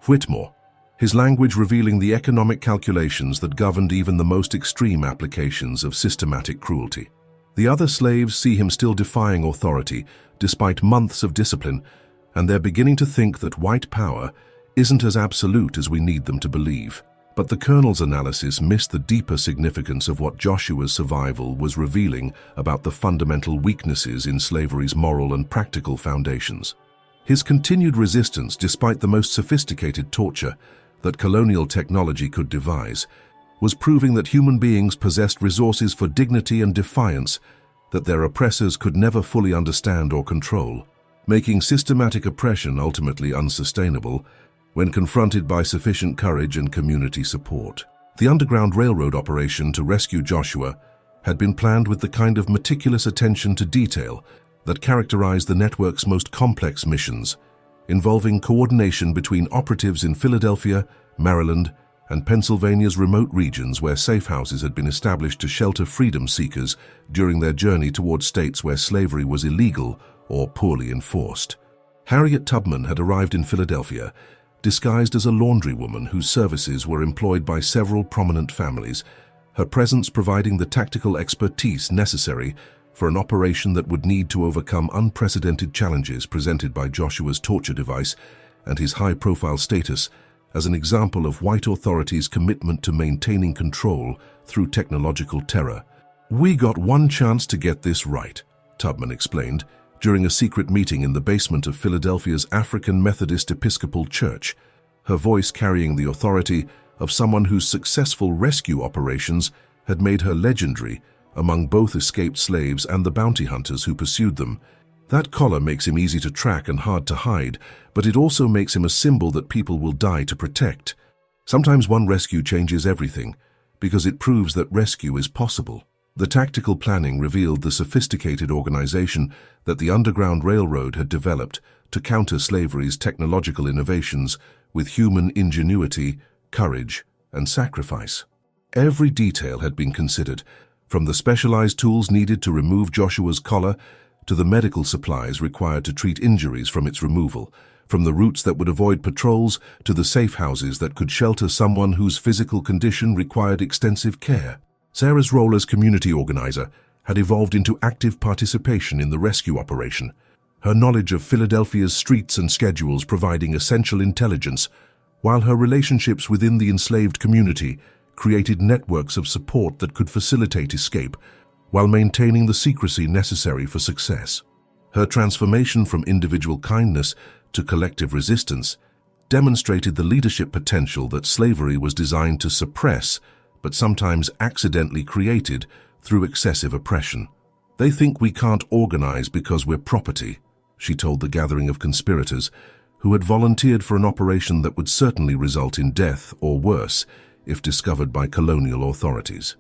Whitmore, his language revealing the economic calculations that governed even the most extreme applications of systematic cruelty. The other slaves see him still defying authority despite months of discipline, and they're beginning to think that white power isn't as absolute as we need them to believe. But the Colonel's analysis missed the deeper significance of what Joshua's survival was revealing about the fundamental weaknesses in slavery's moral and practical foundations. His continued resistance, despite the most sophisticated torture that colonial technology could devise, was proving that human beings possessed resources for dignity and defiance that their oppressors could never fully understand or control, making systematic oppression ultimately unsustainable when confronted by sufficient courage and community support. The Underground Railroad operation to rescue Joshua had been planned with the kind of meticulous attention to detail that characterized the network's most complex missions, involving coordination between operatives in Philadelphia, Maryland, and Pennsylvania's remote regions where safe houses had been established to shelter freedom seekers during their journey toward states where slavery was illegal or poorly enforced. Harriet Tubman had arrived in Philadelphia, disguised as a laundrywoman whose services were employed by several prominent families, her presence providing the tactical expertise necessary for an operation that would need to overcome unprecedented challenges presented by Joshua's torture device and his high-profile status as an example of white authorities' commitment to maintaining control through technological terror. "We got one chance to get this right," Tubman explained during a secret meeting in the basement of Philadelphia's African Methodist Episcopal Church, her voice carrying the authority of someone whose successful rescue operations had made her legendary among both escaped slaves and the bounty hunters who pursued them. "That collar makes him easy to track and hard to hide, but it also makes him a symbol that people will die to protect. Sometimes one rescue changes everything, because it proves that rescue is possible." The tactical planning revealed the sophisticated organization that the Underground Railroad had developed to counter slavery's technological innovations with human ingenuity, courage, and sacrifice. Every detail had been considered, from the specialized tools needed to remove Joshua's collar to the medical supplies required to treat injuries from its removal, from the routes that would avoid patrols to the safe houses that could shelter someone whose physical condition required extensive care. Sarah's role as community organizer had evolved into active participation in the rescue operation, her knowledge of Philadelphia's streets and schedules providing essential intelligence, while her relationships within the enslaved community created networks of support that could facilitate escape while maintaining the secrecy necessary for success. Her transformation from individual kindness to collective resistance demonstrated the leadership potential that slavery was designed to suppress, but sometimes accidentally created through excessive oppression. "They think we can't organize because we're property," she told the gathering of conspirators who had volunteered for an operation that would certainly result in death or worse if discovered by colonial authorities.